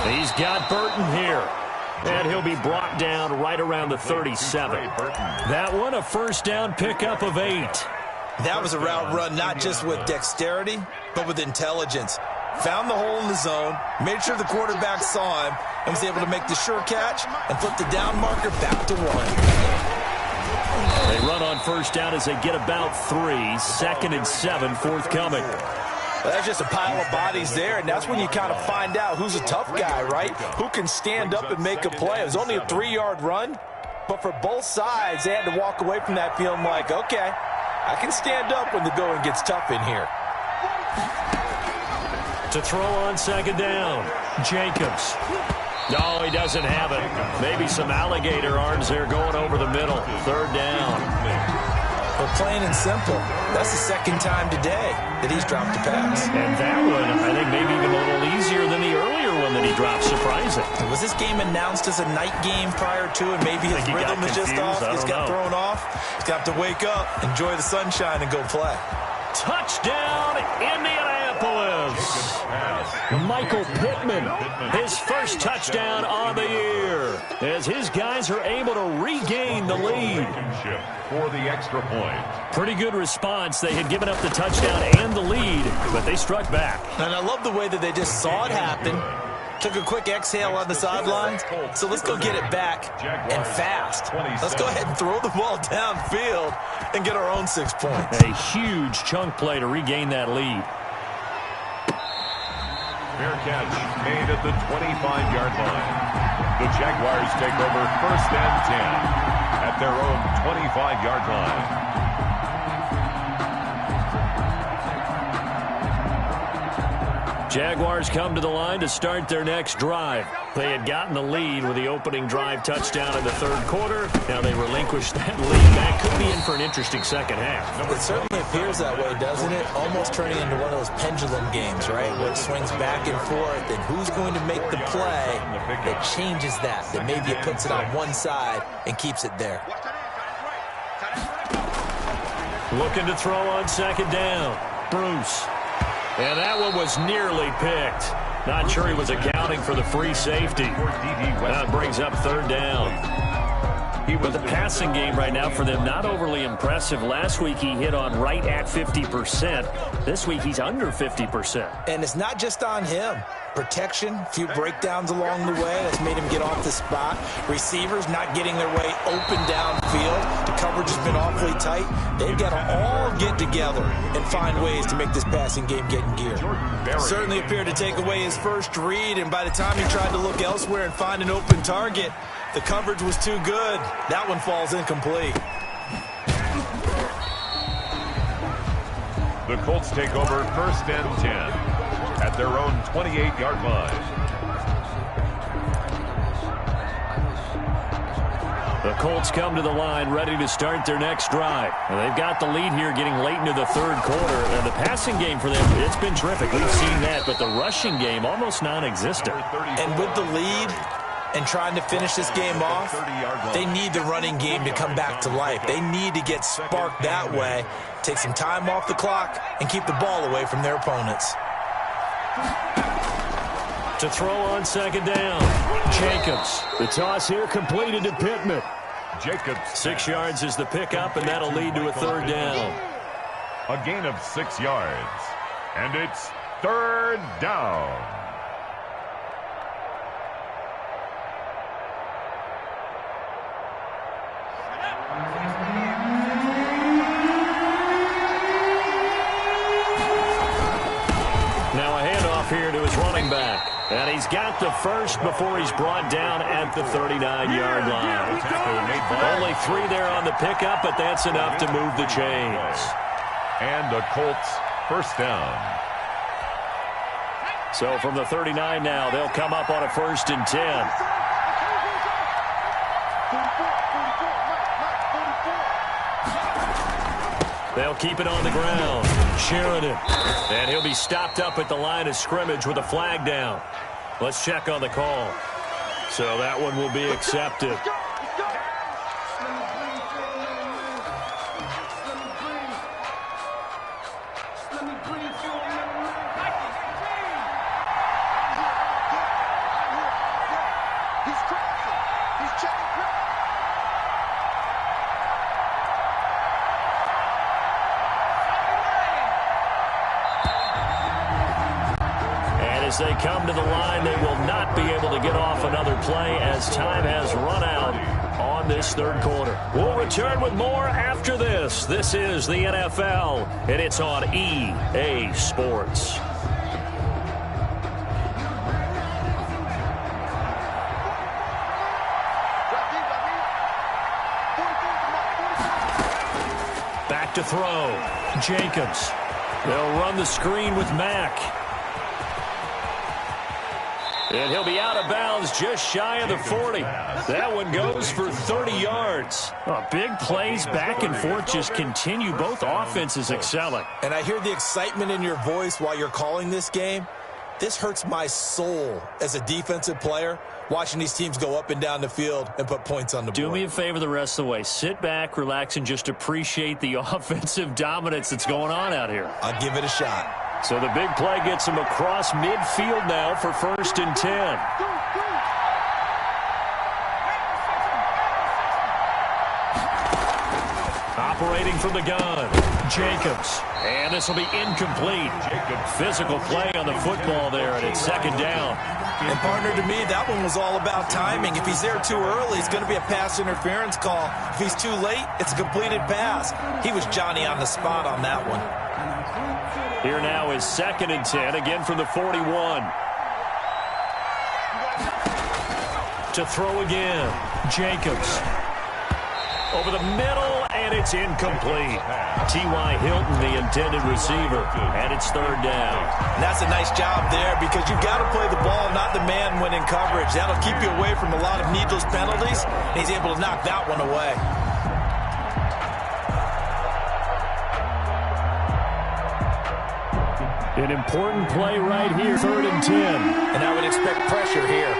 He's got Burton here. And he'll be brought down right around the 37. That one, a first down pickup of 8. That was a route run not just with dexterity, but with intelligence. Found the hole in the zone, made sure the quarterback saw him, and was able to make the sure catch and flip the down marker back to 1. They run on first down as they get about 3. 2nd and 7 forthcoming. Well, that's just a pile of bodies there, and that's when you kind of find out who's a tough guy, right? Who can stand up and make a play. It was only a 3-yard run, but for both sides, they had to walk away from that feeling like, okay, I can stand up when the going gets tough in here. To throw on 2nd down, Jacobs. No, he doesn't have it. Maybe some alligator arms there going over the middle. 3rd down. But plain and simple, that's the 2nd time today that he's dropped a pass. And that one, I think, maybe even a little easier than the earlier one that he dropped. Surprising. Was this game announced as a night game prior to, and maybe his rhythm is just off? He's got thrown off. He's got to wake up, enjoy the sunshine, and go play. Touchdown, Indianapolis. Michael Pittman, his first touchdown on the year, as his guys are able to regain the lead. For the extra point. Pretty good response. They had given up the touchdown and the lead, but they struck back. And I love the way that they just saw it happen, took a quick exhale on the sidelines. So let's go get it back and fast. Let's go ahead and throw the ball downfield and get our own 6 points. A huge chunk play to regain that lead. Fair catch made at the 25-yard line. The Jaguars take over 1st and 10 at their own 25-yard line. Jaguars come to the line to start their next drive. They had gotten the lead with the opening drive touchdown in the 3rd quarter. Now they relinquish that lead. That could be in for an interesting second half. It certainly appears that way, doesn't it? Almost turning into one of those pendulum games, right? Where it swings back and forth, and who's going to make the play that changes that maybe it puts it on one side and keeps it there. Looking to throw on 2nd down. Bruce. And that one was nearly picked. Not sure he was accounting for the free safety. That brings up 3rd down. But the passing game right now for them, not overly impressive. Last week he hit on right at 50%. This week he's under 50%. And it's not just on him. Protection, a few breakdowns along the way. That's made him get off the spot. Receivers not getting their way open downfield. The coverage has been awfully tight. They've got to all get together and find ways to make this passing game get in gear. Certainly appeared to take away his first read, and by the time he tried to look elsewhere and find an open target, the coverage was too good. That one falls incomplete. The Colts take over 1st and 10 at their own 28-yard line. The Colts come to the line ready to start their next drive. And they've got the lead here getting late into the third quarter. And the passing game for them, it's been terrific. We've seen that, but the rushing game almost non-existent. And with the lead and trying to finish this game off, they need the running game to come back to life. They need to get sparked that way, take some time off the clock, and keep the ball away from their opponents. To throw on second down, Jacobs. The toss here completed to Pittman. Jacobs. 6 yards is the pickup, and that'll lead to a third down. A gain of 6 yards. And it's 3rd down. Now a handoff here to his running back. And he's got the first before he's brought down at the 39-yard line. Only 3 there on the pickup, but that's enough to move the chains. And the Colts 1st down. So from the 39 now, they'll come up on a 1st and 10. They'll keep it on the ground. Sheridan. And he'll be stopped up at the line of scrimmage with a flag down. Let's check on the call. So that one will be accepted. As they come to the line, they will not be able to get off another play as time has run out on this third quarter. We'll return with more after this. This is the NFL, and it's on EA Sports. Back to throw. Jacobs. They'll run the screen with Mack. And he'll be out of bounds just shy of the 40. That one goes for 30 yards. Oh, big plays back and forth just continue. Both offenses excelling. And I hear the excitement in your voice while you're calling this game. This hurts my soul as a defensive player, watching these teams go up and down the field and put points on the board. Do me a favor the rest of the way. Sit back, relax, and just appreciate the offensive dominance that's going on out here. I'll give it a shot. So the big play gets him across midfield now for 1st and 10. Operating from the gun, Jacobs. And this will be incomplete. Physical play on the football there, and it's 2nd down. And partner, to me, that one was all about timing. If he's there too early, it's going to be a pass interference call. If he's too late, it's a completed pass. He was Johnny on the spot on that one. Here now is 2nd and 10, again from the 41. To throw again, Jacobs. Over the middle, and it's incomplete. T.Y. Hilton, the intended receiver, and it's 3rd down. And that's a nice job there because you've got to play the ball, not the man when in coverage. That'll keep you away from a lot of needless penalties. And he's able to knock that one away. An important play right here, 3rd and 10. And I would expect pressure here.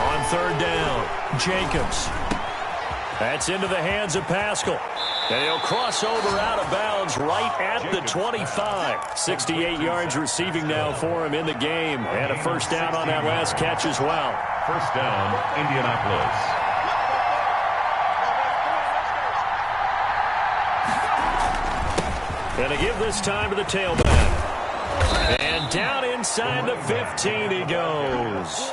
On 3rd down, Jacobs. That's into the hands of Pascal. And he'll cross over out of bounds right at the 25. 68 yards receiving now for him in the game. And a first down on that last catch as well. First down, Indianapolis. And to give this time to the tailback. And down inside the 15 he goes.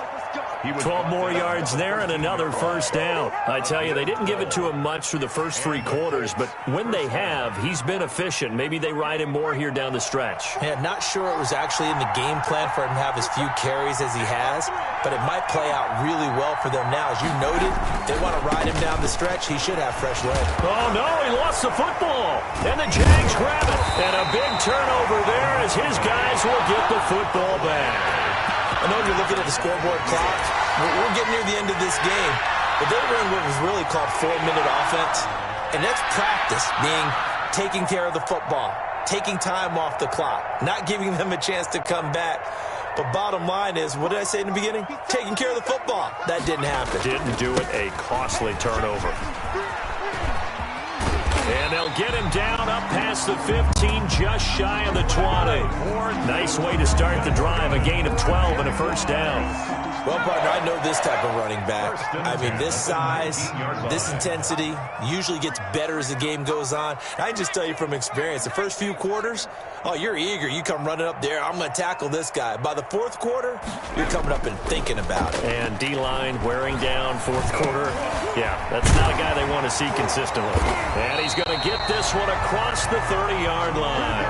12 more yards there and another first down. I tell you, they didn't give it to him much through the first 3 quarters, but when they have, he's been efficient. Maybe they ride him more here down the stretch. Yeah, not sure it was actually in the game plan for him to have as few carries as he has, but it might play out really well for them now. As you noted, they want to ride him down the stretch. He should have fresh legs. Oh, no, he lost the football. And the Jags grab it. And a big turnover there as his guys will get the football back. I know you're looking at the scoreboard clock. We're getting near the end of this game, but they ran what was really called 4-minute offense, and that's practice, being taking care of the football, taking time off the clock, not giving them a chance to come back. But bottom line is, what did I say in the beginning? Taking care of the football. That didn't happen. Didn't do it. A costly turnover. And they'll get him down up past the 15, just shy of the 20. Nice way to start the drive. A gain of 12 and a first down. Well, partner, I know this type of running back. I mean, this size, this intensity usually gets better as the game goes on. I can just tell you from experience, the first few quarters, oh, you're eager. You come running up there, I'm going to tackle this guy. By the fourth quarter, you're coming up and thinking about it. And D-line wearing down fourth quarter. Yeah, that's not a guy they want to see consistently. And he's going to get this one across the 30-yard line.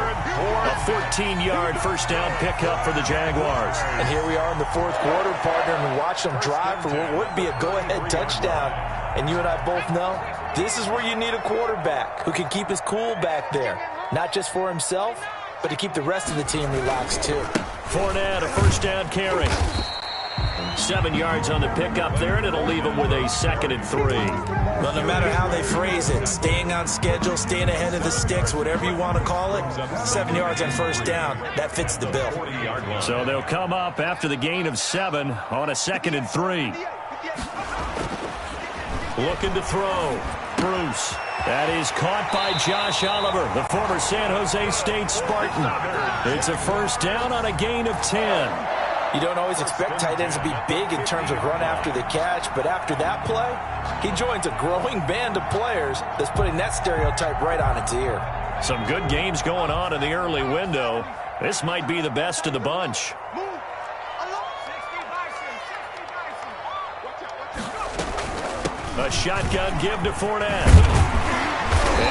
A 14-yard first down pickup for the Jaguars. And here we are in the fourth quarter, partner, and watch them drive for what would be a go-ahead touchdown. And you and I both know this is where you need a quarterback who can keep his cool back there. Not just for himself, but to keep the rest of the team relaxed too. Fournette, a first down carry. 7 yards on the pickup there, and it'll leave him with a 2nd and 3. Well, no matter how they phrase it, staying on schedule, staying ahead of the sticks, whatever you want to call it, 7 yards on first down, that fits the bill. So they'll come up after the gain of 7 on a 2nd and 3. Looking to throw. Bruce. That is caught by Josh Oliver, the former San Jose State Spartan. It's a first down on a gain of 10. You don't always expect tight ends to be big in terms of run after the catch, but after that play, he joins a growing band of players that's putting that stereotype right on its ear. Some good games going on in the early window. This might be the best of the bunch. A shotgun give to Fournette.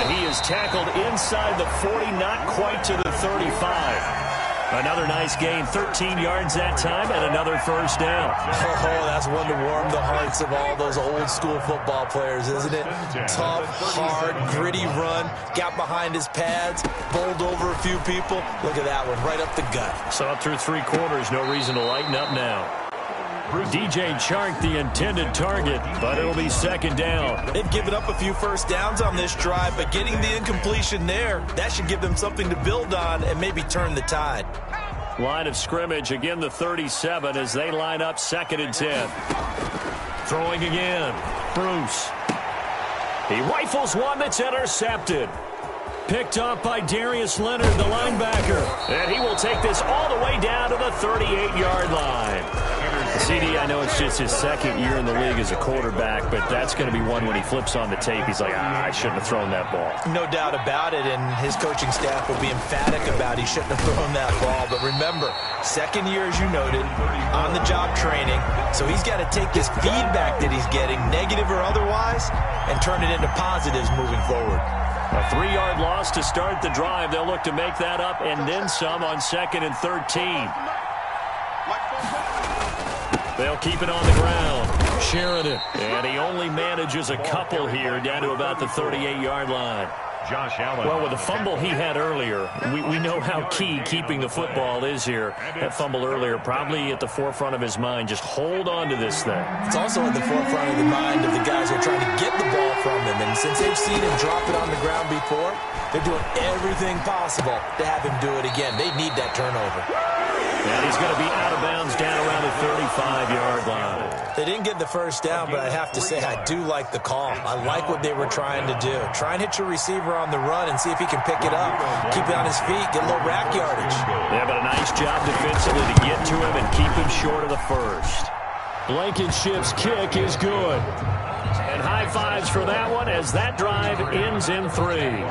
And he is tackled inside the 40, not quite to the 35. Another nice gain, 13 yards that time, and another first down. Oh, that's one to warm the hearts of all those old-school football players, isn't it? Tough, hard, gritty run, got behind his pads, bowled over a few people. Look at that one, right up the gut. Saw through 3 quarters, no reason to lighten up now. DJ Chark, the intended target, but it'll be 2nd down. They've given up a few first downs on this drive, but getting the incompletion there, that should give them something to build on and maybe turn the tide. Line of scrimmage, again the 37 as they line up 2nd and 10. Throwing again. Bruce. He rifles one that's intercepted. Picked off by Darius Leonard, the linebacker. And he will take this all the way down to the 38-yard line. CD, I know it's just his 2nd year in the league as a quarterback, but that's going to be one when he flips on the tape. He's like, I shouldn't have thrown that ball. No doubt about it, and his coaching staff will be emphatic about he shouldn't have thrown that ball. But remember, 2nd year, as you noted, on-the-job training. So he's got to take this feedback that he's getting, negative or otherwise, and turn it into positives moving forward. A 3-yard loss to start the drive. They'll look to make that up and then some on 2nd and 13. They'll keep it on the ground. Sheridan. And he only manages a couple here down to about the 38-yard line. Josh Allen. Well, with the fumble he had earlier, we know how key keeping the football is here. That fumble earlier probably at the forefront of his mind. Just hold on to this thing. It's also at the forefront of the mind of the guys who are trying to get the ball from him. And since they've seen him drop it on the ground before, they're doing everything possible to have him do it again. They need that turnover. And he's going to be out of bounds down around the 35-yard line. They didn't get the first down, but I have to say I do like the call. I like what they were trying to do. Try and hit your receiver on the run and see if he can pick it up. Keep it on his feet, get a little rack yardage. Yeah, but a nice job defensively to get to him and keep him short of the first. Blankenship's kick is good. And high fives for that one as that drive ends in 3.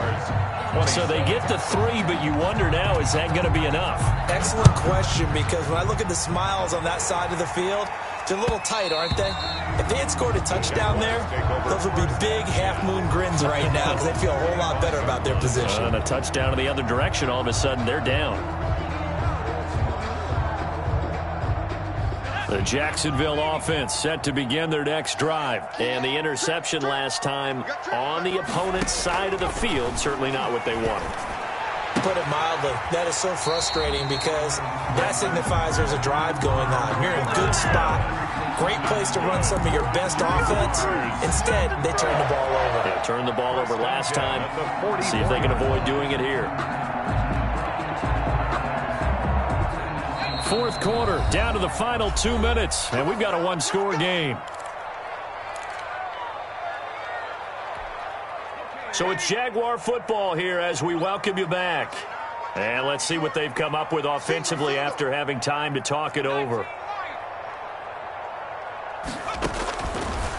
So they get to 3, but you wonder now, is that going to be enough? Excellent question, because when I look at the smiles on that side of the field, they're a little tight, aren't they? If they had scored a touchdown there, those would be big half-moon grins right now because they'd feel a whole lot better about their position. And a touchdown in the other direction, all of a sudden they're down. The Jacksonville offense set to begin their next drive. And the interception last time on the opponent's side of the field, certainly not what they wanted. Put it mildly, that is so frustrating because that signifies there's a drive going on. You're in a good spot, great place to run some of your best offense. Instead, they turn the ball over. Yeah, turned the ball over last time. See if they can avoid doing it here. Fourth quarter, down to the final 2 minutes, and we've got a one-score game. So it's Jaguar football here as we welcome you back. And let's see what they've come up with offensively after having time to talk it over.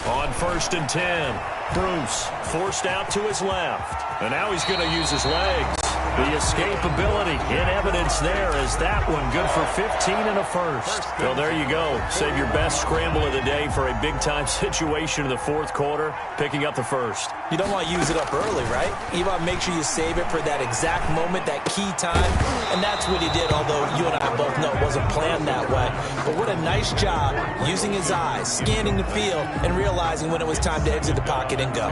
On 1st and 10, Bruce forced out to his left. And now he's going to use his legs. The escapability in evidence there as that one good for 15 and a first. Well, there you go. Save your best scramble of the day for a big-time situation in the fourth quarter, picking up the first. You don't want to use it up early, right? You want to make sure you save it for that exact moment, that key time. And that's what he did, although you and I both know it wasn't planned that way. But what a nice job using his eyes, scanning the field, and realizing when it was time to exit the pocket and go.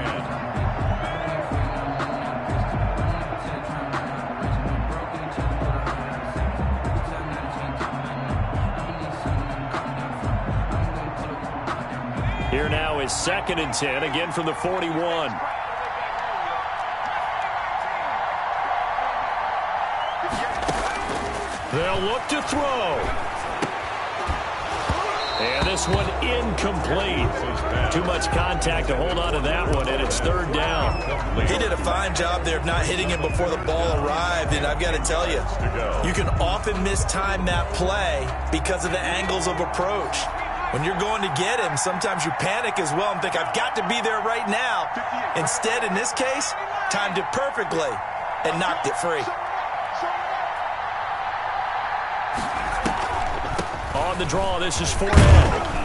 Here now is 2nd and 10, again from the 41. They'll look to throw. And this one incomplete. Too much contact to hold on to that one, and it's 3rd down. He did a fine job there of not hitting him before the ball arrived, and I've got to tell you, you can often mistime that play because of the angles of approach. When you're going to get him, sometimes you panic as well and think, I've got to be there right now. Instead, in this case, timed it perfectly and knocked it free. On the draw, this is Fournette.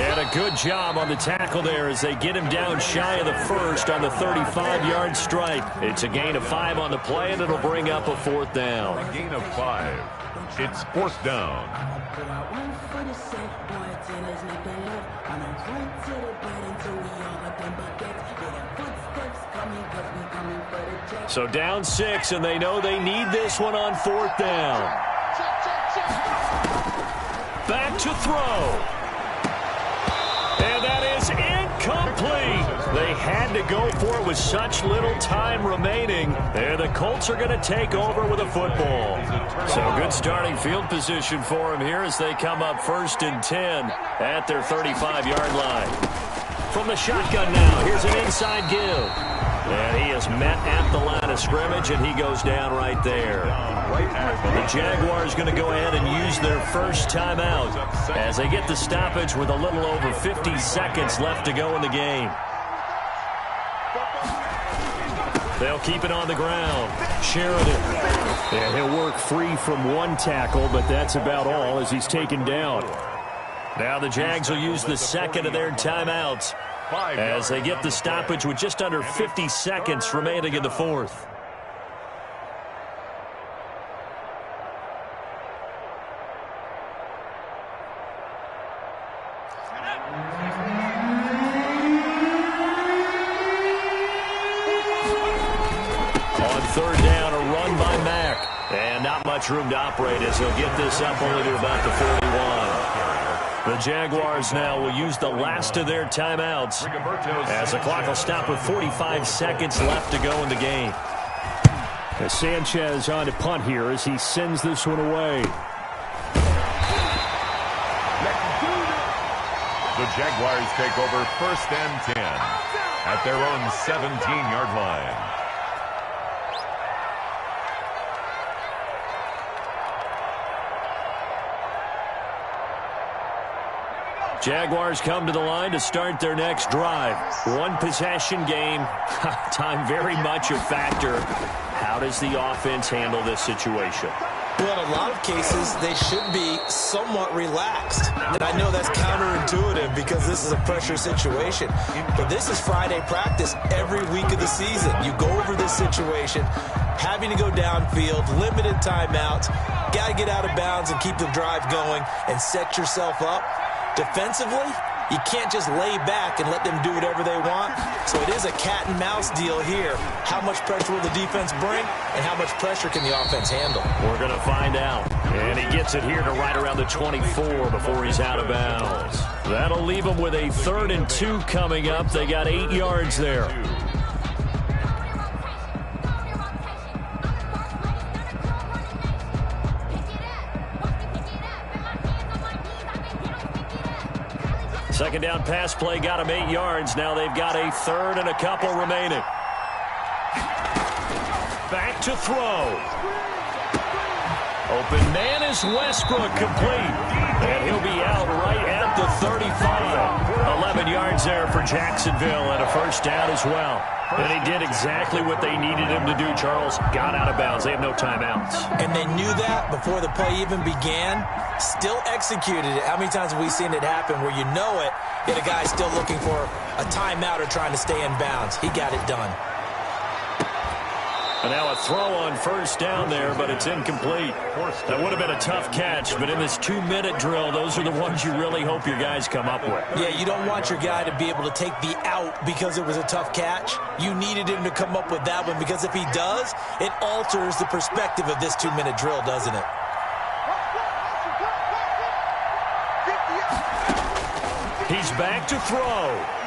And a good job on the tackle there as they get him down shy of the first on the 35-yard strike. It's a gain of 5 on the play, and it'll bring up a 4th down. A gain of 5. It's 4th down. So down 6, and they know they need this one on 4th down. Back to throw. And that is incomplete. They had to go for it with such little time remaining. And the Colts are going to take over with a football. So good starting field position for them here as they come up 1st and 10 at their 35-yard line. From the shotgun now, here's an inside give. And he is met at the line of scrimmage, and he goes down right there. The Jaguars going to go ahead and use their first timeout as they get the stoppage with a little over 50 seconds left to go in the game. They'll keep it on the ground. Sheridan. And he'll work free from one tackle, but that's about all as he's taken down. Now the Jags will use the second of their timeouts as they get the stoppage with just under 50 seconds remaining in the fourth. On 3rd down, a run by Mack. And not much room to operate as he'll get this up only to about the 41. The Jaguars now will use the last of their timeouts as the clock will stop with 45 seconds left to go in the game. Sanchez on to punt here as he sends this one away. The Jaguars take over 1st and 10 at their own 17-yard line. Jaguars come to the line to start their next drive. One possession game. Time very much a factor. How does the offense handle this situation? Well, in a lot of cases, they should be somewhat relaxed. And I know that's counterintuitive because this is a pressure situation. But this is Friday practice every week of the season. You go over this situation, having to go downfield, limited timeouts, got to get out of bounds and keep the drive going and set yourself up. Defensively, you can't just lay back and let them do whatever they want. So it is a cat and mouse deal here. How much pressure will the defense bring, and how much pressure can the offense handle? We're going to find out. And he gets it here to right around the 24 before he's out of bounds. That'll leave him with a 3rd and 2 coming up. They got 8 yards there. Second down pass play got him 8 yards. Now they've got a 3rd and a couple remaining. Back to throw. Open man is Westbrook, complete. And he'll be out right at the 35. 11 yards there for Jacksonville and a 1st down as well. And he did exactly what they needed him to do, Charles. Got out of bounds. They have no timeouts. And they knew that before the play even began. Still executed it. How many times have we seen it happen where you know it, yet a guy's still looking for a timeout or trying to stay in bounds? He got it done. And now a throw on 1st down there, but it's incomplete. That would have been a tough catch, but in this 2-minute drill, those are the ones you really hope your guys come up with. Yeah, you don't want your guy to be able to take the out because it was a tough catch. You needed him to come up with that one because if he does, it alters the perspective of this 2-minute drill, doesn't it? He's back to throw.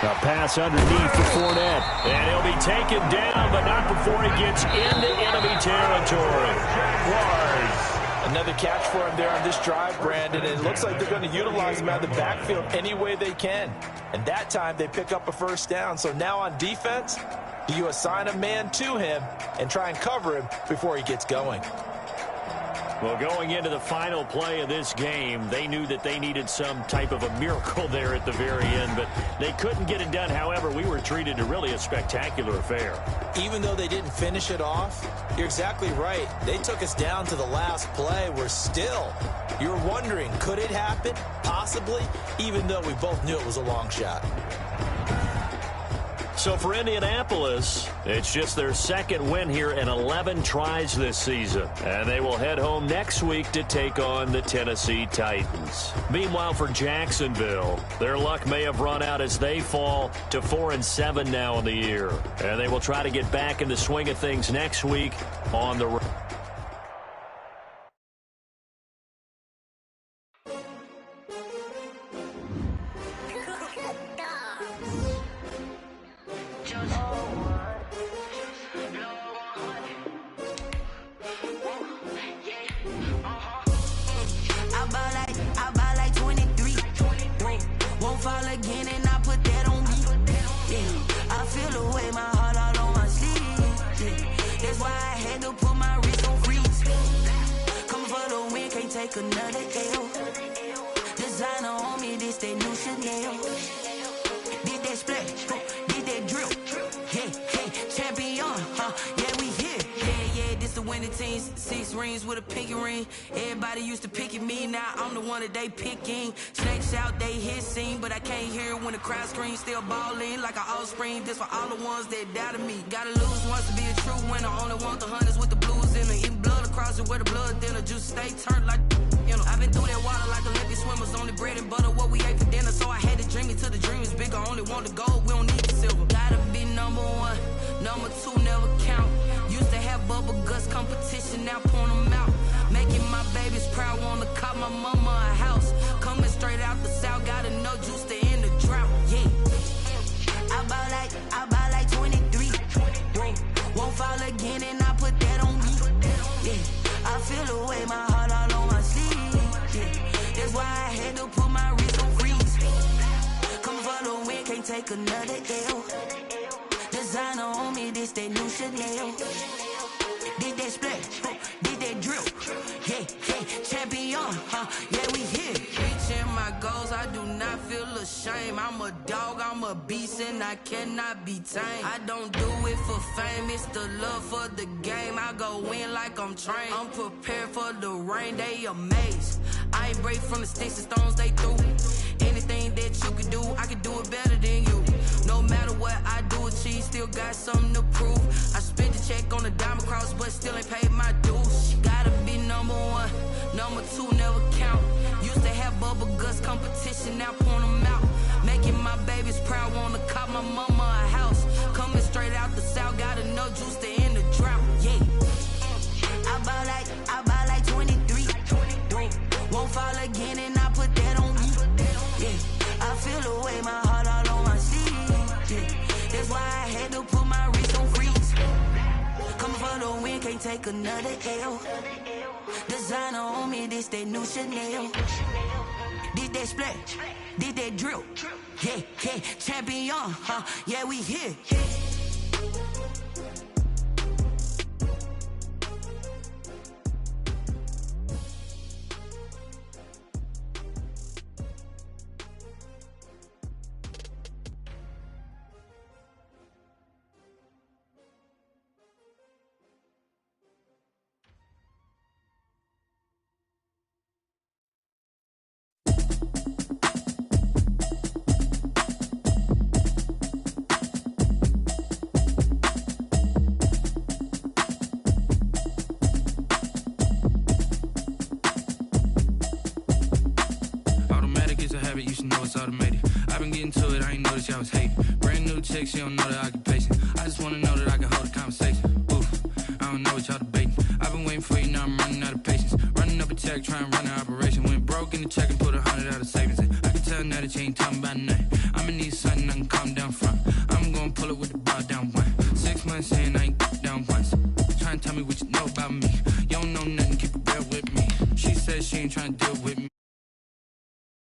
A pass underneath for Fournette. And he'll be taken down, but not before he gets into enemy territory. Jaguars. Another catch for him there on this drive, Brandon. And it looks like they're going to utilize him out of the backfield any way they can. And that time they pick up a 1st down. So now on defense, do you assign a man to him and try and cover him before he gets going? Well, going into the final play of this game, they knew that they needed some type of a miracle there at the very end, but they couldn't get it done. However, we were treated to really a spectacular affair. Even though they didn't finish it off, you're exactly right. They took us down to the last play. We're still, you're wondering, could it happen? Possibly, even though we both knew it was a long shot. So for Indianapolis, it's just their 2nd win here in 11 tries this season. And they will head home next week to take on the Tennessee Titans. Meanwhile, for Jacksonville, their luck may have run out as they fall to 4-7 now in the year. And they will try to get back in the swing of things next week on the road. Another L. Designer on me, this that new Chanel. Did that splash, did that drill. Yeah, champion, yeah, we here. Yeah, this the winning team. 6 rings with a pinky ring. Everybody used to pick at me, now I'm the one that they picking. Snakes out, they hissing, but I can't hear when the crowd screams. Still balling like an offspring. This for all the ones that doubted me. Gotta lose once to be a true winner. Only want the hunters with the blues in them. Eating blood across it where the blood dinner. Juice stay turned like, you know. I've been through that water like Olympic swimmers. Only bread and butter what we ate for dinner. So I had to dream it till the dream is bigger. Only want the gold, we don't need the silver. Gotta be number 1, number 2 never count. Used to have bubble guts competition, now point them out. Making my babies proud, wanna cop my mama a house. Coming straight out the south, gotta know juice to end the drought. Yeah, I buy like 23. Won't fall again and I put that on me. Yeah, I feel the way, my heart all on my sleeve. Yeah, that's why I had to put my wrist take another L. Designer on me, this that new Chanel. Did that splash, did that drill. Yeah, yeah, champion, yeah, we here. Reaching my goals, I do not feel ashamed. I'm a dog, I'm a beast, and I cannot be tamed. I don't do it for fame, it's the love for the game. I go in like I'm trained. I'm prepared for the rain, they amazed. I ain't break from the sticks and stones they threw. Anything that you can do, I can do it better than you. No matter what I do, achieve, still got something to prove. I spent the check on the diamond cross, but still ain't paid my dues. Gotta be number one, number two never count. Used to have bubble guts competition, now point them out. Making my babies proud, wanna cop my mama a house. Coming straight out the south, got enough juice to end the drought. Yeah, I buy like 23. Won't fall again, and I put that on me. Yeah, I feel the way, my heart all on my sleeve. Yeah, that's why I had to put my wrist on freeze. Coming for the win, can't take another L. Designer on me, this that new Chanel. Did that splash, did that drill. Yeah, yeah, champion, yeah, we here. You should know it's automated. I've been getting to it, I ain't noticed y'all was hating. Brand new chick, she don't know the occupation. I just wanna know that I can hold a conversation. Oof, I don't know what y'all debating. I've been waiting for you, now I'm running out of patience. Running up a check, trying to run an operation. Went broke in the check and put 100 out of savings in. I can tell now that you ain't talking about nothing. I'ma need something I can calm down front. I'm gonna pull it with the bar down one. 6 months saying I ain't down once. Trying to tell me what you know about me. You don't know nothing, keep it real with me. She said she ain't trying to deal with me.